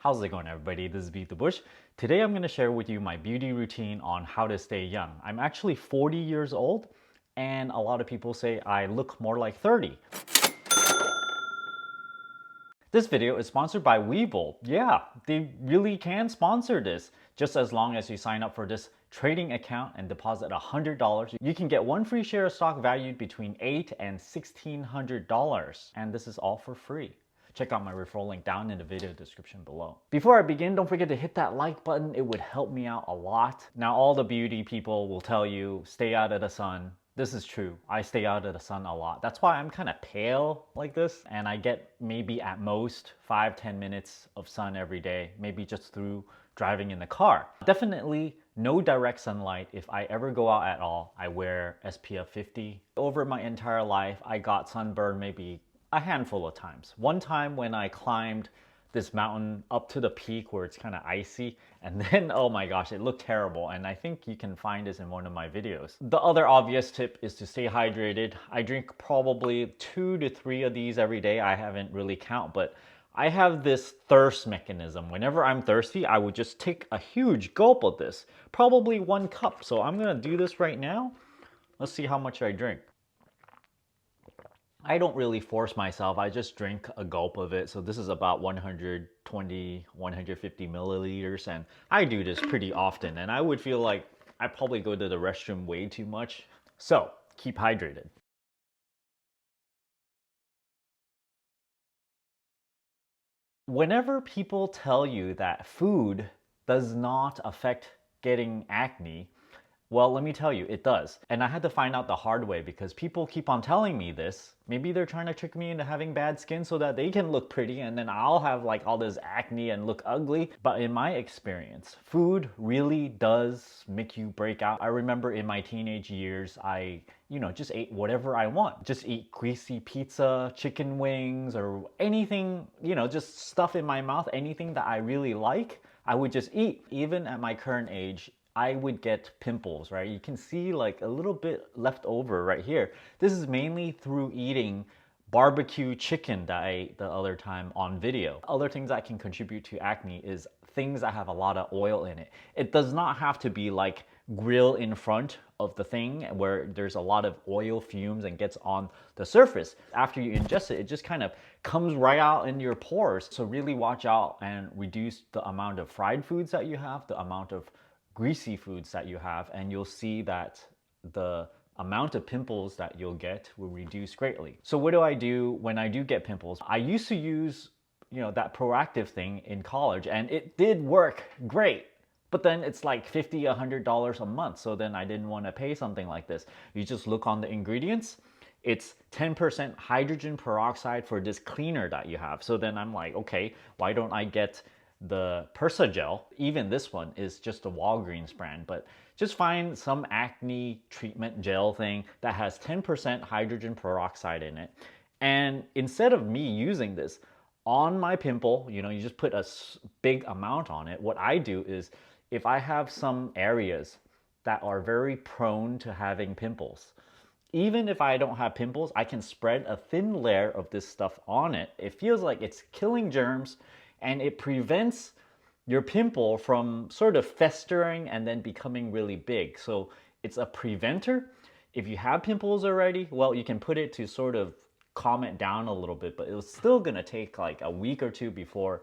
How's it going, everybody? This is BeatTheBush. Today I'm going to share with you my beauty routine on how to stay young. I'm actually 40 years old and a lot of people say I look more like 30. This video is sponsored by Webull. Yeah, they really can sponsor this. Just as long as you sign up for this trading account and deposit $100, you can get one free share of stock valued between $8 and $1,600. And this is all for free. Check out my referral link down in the video description below. Before I begin, don't forget to hit that like button. It would help me out a lot. Now, all the beauty people will tell you, stay out of the sun. This is true. I stay out of the sun a lot. That's why I'm kind of pale like this. And I get maybe at most 5-10 minutes of sun every day, maybe just through driving in the car. Definitely no direct sunlight. If I ever go out at all, I wear SPF 50. Over my entire life, I got sunburned maybe a handful of times. One time when I climbed this mountain up to the peak where it's kind of icy, and then oh my gosh, it looked terrible. And I think you can find this in one of my videos. The other obvious tip is to stay hydrated. I drink probably 2 to 3 of these every day. I haven't really count, but I have this thirst mechanism. Whenever I'm thirsty, I would just take a huge gulp of this, probably 1 cup. So I'm gonna do this right now. Let's see how much I drink. I don't really force myself. I just drink a gulp of it. So this is about 120, 150 milliliters. And I do this pretty often. And I would feel like I probably go to the restroom way too much. So keep hydrated. Whenever people tell you that food does not affect getting acne, well, let me tell you, it does. And I had to find out the hard way because people keep on telling me this. Maybe they're trying to trick me into having bad skin so that they can look pretty and then I'll have like all this acne and look ugly. But in my experience, food really does make you break out. I remember in my teenage years, I just ate whatever I want. Just eat greasy pizza, chicken wings, or anything, just stuff in my mouth, anything that I really like, I would just eat. Even at my current age, I would get pimples, right? You can see like a little bit left over right here. This is mainly through eating barbecue chicken that I ate the other time on video. Other things that can contribute to acne is things that have a lot of oil in it. It does not have to be like grill in front of the thing where there's a lot of oil fumes and gets on the surface. After you ingest it, it just kind of comes right out in your pores. So really watch out and reduce the amount of fried foods that you have, the amount of greasy foods that you have, and you'll see that the amount of pimples that you'll get will reduce greatly. So what do I do when I do get pimples? I used to use, that Proactive thing in college, and it did work great. But then it's like $50, $100 a month. So then I didn't want to pay something like this. You just look on the ingredients. It's 10% hydrogen peroxide for this cleaner that you have. So then I'm like, okay, why don't I get the Persa gel? Even this one is just a Walgreens brand, but just find some acne treatment gel thing that has 10% hydrogen peroxide in it. And instead of me using this on my pimple, you just put a big amount on it. What I do is if I have some areas that are very prone to having pimples, even if I don't have pimples, I can spread a thin layer of this stuff on it. It feels like it's killing germs, and it prevents your pimple from sort of festering and then becoming really big. So it's a preventer. If you have pimples already, well, you can put it to sort of calm it down a little bit, but it's still gonna take like a week or 2 before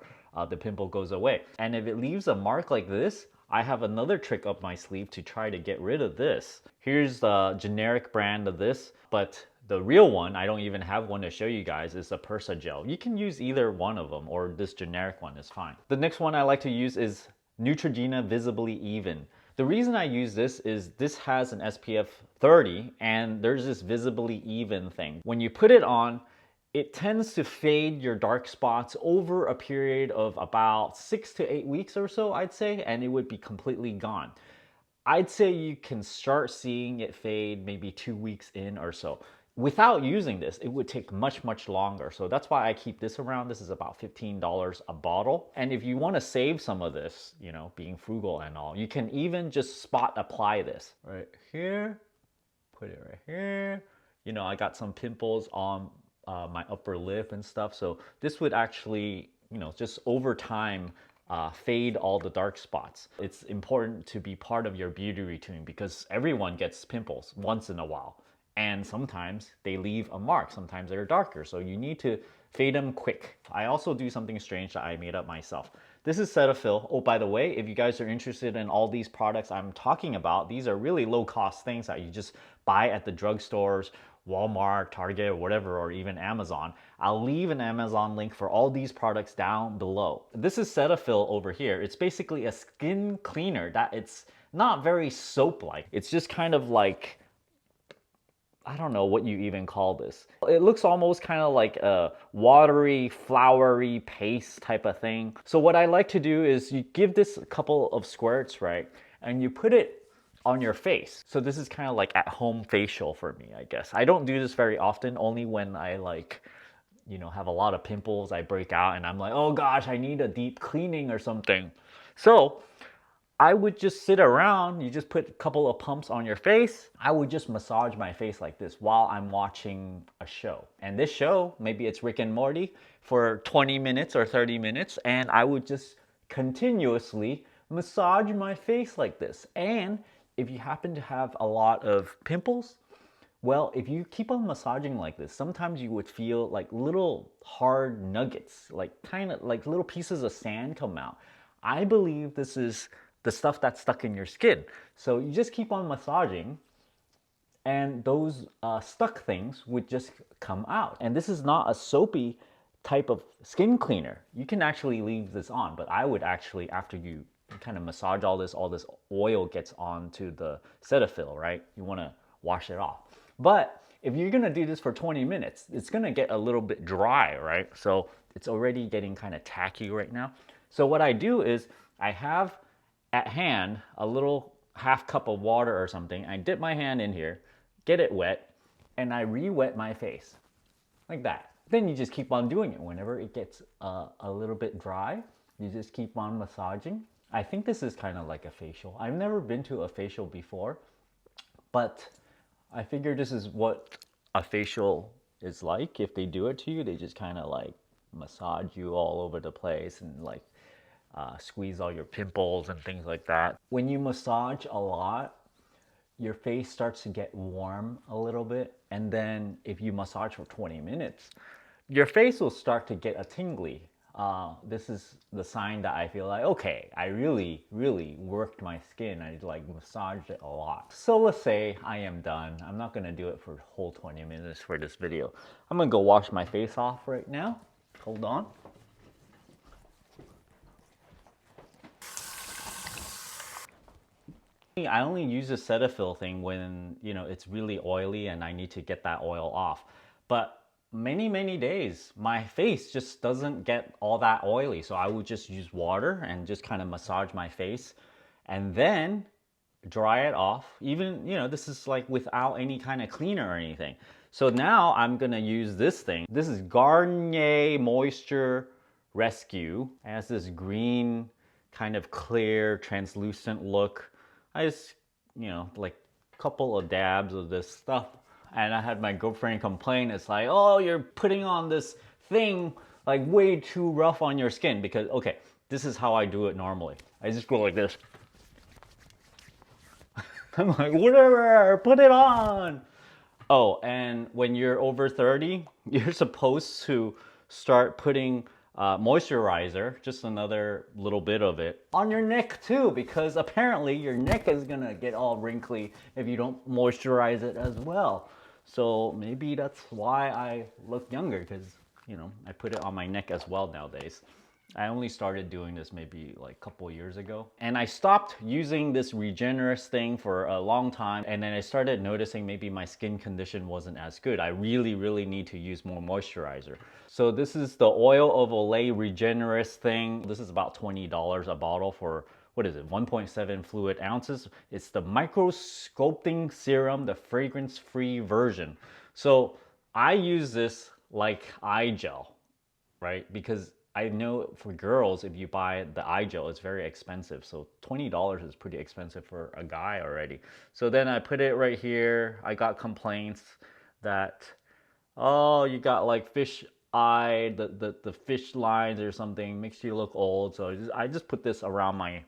the pimple goes away. And if it leaves a mark like this, I have another trick up my sleeve to try to get rid of this. Here's the generic brand of this, but the real one, I don't even have one to show you guys, is the Persa gel. You can use either one of them or this generic one is fine. The next one I like to use is Neutrogena Visibly Even. The reason I use this is this has an SPF 30 and there's this Visibly Even thing. When you put it on, it tends to fade your dark spots over a period of about 6 to 8 weeks or so, I'd say, and it would be completely gone. I'd say you can start seeing it fade maybe 2 weeks in or so. Without using this, it would take much, much longer. So that's why I keep this around. This is about $15 a bottle. And if you want to save some of this, being frugal and all, you can even just spot apply this right here, put it right here. I got some pimples on my upper lip and stuff. So this would actually, just over time fade all the dark spots. It's important to be part of your beauty routine because everyone gets pimples once in a while. And sometimes they leave a mark, sometimes they're darker. So you need to fade them quick. I also do something strange that I made up myself. This is Cetaphil. Oh, by the way, if you guys are interested in all these products I'm talking about, these are really low cost things that you just buy at the drugstores, Walmart, Target, or whatever, or even Amazon. I'll leave an Amazon link for all these products down below. This is Cetaphil over here. It's basically a skin cleaner that it's not very soap-like. It's just kind of like, I don't know what you even call this. It looks almost kind of like a watery, flowery paste type of thing. So what I like to do is you give this a couple of squirts, right? And you put it on your face. So this is kind of like at-home facial for me, I guess. I don't do this very often, only when I like, you know, have a lot of pimples, I break out and I'm like, oh gosh, I need a deep cleaning or something. So I would just sit around, you just put a couple of pumps on your face. I would just massage my face like this while I'm watching a show. And this show, maybe it's Rick and Morty, for 20 minutes or 30 minutes, and I would just continuously massage my face like this. And if you happen to have a lot of pimples, well, if you keep on massaging like this, sometimes you would feel like little hard nuggets, like kind of like little pieces of sand come out. I believe this is the stuff that's stuck in your skin. So you just keep on massaging and those stuck things would just come out. And this is not a soapy type of skin cleaner. You can actually leave this on, but I would actually, after you kind of massage all this oil gets onto the Cetaphil, right? You wanna wash it off. But if you're gonna do this for 20 minutes, it's gonna get a little bit dry, right? So it's already getting kind of tacky right now. So what I do is I have at hand a little half cup of water or something. I dip my hand in here, get it wet, and I re-wet my face like that. Then you just keep on doing it. Whenever it gets a little bit dry, you just keep on massaging. I think this is kind of like a facial. I've never been to a facial before, but I figure this is what a facial is like. If they do it to you, they just kind of like massage you all over the place and like squeeze all your pimples and things like that. When you massage a lot, your face starts to get warm a little bit. And then if you massage for 20 minutes, your face will start to get a tingly. This is the sign that I feel like, okay, I really worked my skin. I like massaged it a lot. So let's say I am done. I'm not gonna do it for the whole 20 minutes for this video. I'm gonna go wash my face off right now. Hold on. I only use the Cetaphil thing when, you know, it's really oily and I need to get that oil off. But many days, my face just doesn't get all that oily. So I would just use water and just kind of massage my face and then dry it off. Even, you know, this is like without any kind of cleaner or anything. So now I'm gonna use this thing. This is Garnier Moisture Rescue. It has this green, kind of clear, translucent look. I just, you know, like a couple of dabs of this stuff. And I had my girlfriend complain. It's like, oh, you're putting on this thing like way too rough on your skin. Because, okay, this is how I do it normally. I just go like this. I'm like, whatever, put it on. Oh, and when you're over 30, you're supposed to start putting moisturizer, just another little bit of it, on your neck too, because apparently your neck is gonna get all wrinkly if you don't moisturize it as well. So maybe that's why I look younger, because, you know, I put it on my neck as well nowadays. I only started doing this maybe like a couple years ago. And I stopped using this Regenerist thing for a long time. And then I started noticing maybe my skin condition wasn't as good. I really need to use more moisturizer. So this is the Oil of Olay Regenerist thing. This is about $20 a bottle for, what is it, 1.7 fluid ounces. It's the Micro Sculpting Serum, the fragrance-free version. So I use this like eye gel, right? Because I know for girls, if you buy the eye gel, it's very expensive. So $20 is pretty expensive for a guy already. So then I put it right here. I got complaints that, oh, you got like fish eye, the fish lines or something, makes you look old. So I just put this around my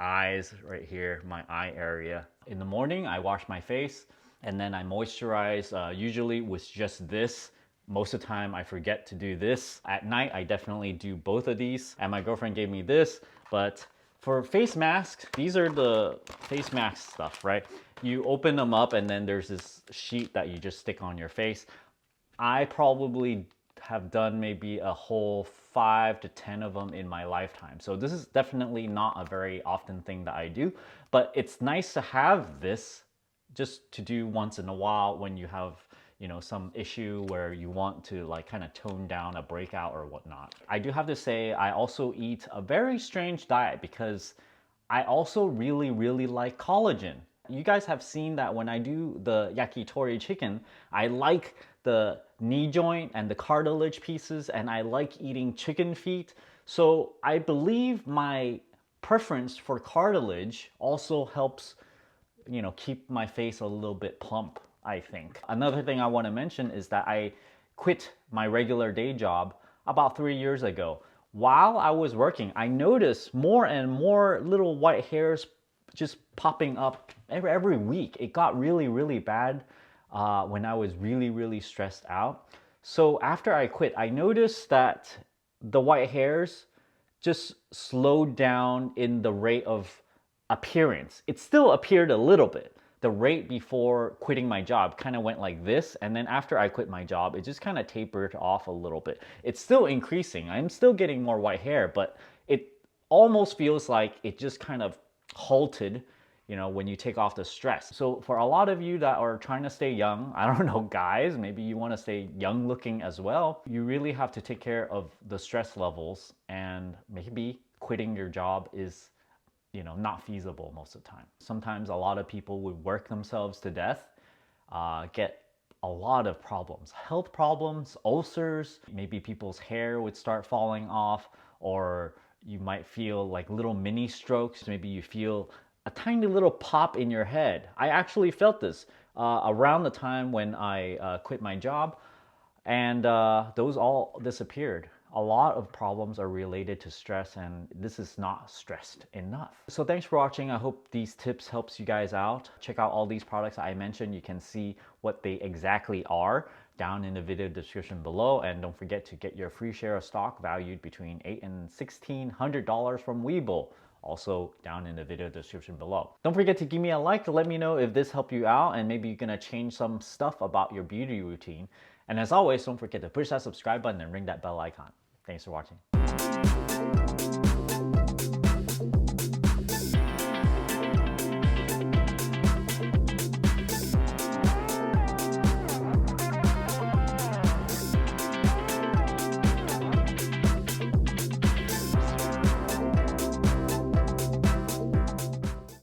eyes right here, my eye area. In the morning, I wash my face and then I moisturize, usually with just this. Most of the time I forget to do this. At night, I definitely do both of these. And my girlfriend gave me this, but for face masks, these are the face mask stuff, right? You open them up and then there's this sheet that you just stick on your face. I probably have done maybe a whole 5 to 10 of them in my lifetime. So this is definitely not a very often thing that I do, but it's nice to have this just to do once in a while when you have, you know, some issue where you want to like kind of tone down a breakout or whatnot. I do have to say I also eat a very strange diet because I also really like collagen. You guys have seen that when I do the yakitori chicken, I like the knee joint and the cartilage pieces, and I like eating chicken feet. So I believe my preference for cartilage also helps, you know, keep my face a little bit plump, I think. Another thing I want to mention is that I quit my regular day job about 3 years ago. While I was working, I noticed more and more little white hairs just popping up every week. It got really bad when I was really stressed out. So after I quit, I noticed that the white hairs just slowed down in the rate of appearance. It still appeared a little bit. The rate before quitting my job kind of went like this, and then after I quit my job, it just kind of tapered off a little bit. It's still increasing. I'm still getting more white hair, but it almost feels like it just kind of halted, you know, when you take off the stress. So for a lot of you that are trying to stay young, I don't know, guys, maybe you want to stay young looking as well, you really have to take care of the stress levels, and maybe quitting your job is, you know, not feasible most of the time. Sometimes a lot of people would work themselves to death, get a lot of problems, health problems, ulcers, maybe people's hair would start falling off, or you might feel like little mini strokes. Maybe you feel a tiny little pop in your head. I actually felt this around the time when I quit my job, and those all disappeared. A lot of problems are related to stress, and this is not stressed enough. So thanks for watching. I hope these tips helps you guys out. Check out all these products I mentioned. You can see what they exactly are down in the video description below, and don't forget to get your free share of stock valued between $800 and $1,600 from Webull, also down in the video description below. Don't forget to give me a like to let me know if this helped you out, and maybe you're gonna change some stuff about your beauty routine. And as always, don't forget to push that subscribe button and ring that bell icon. Thanks for watching.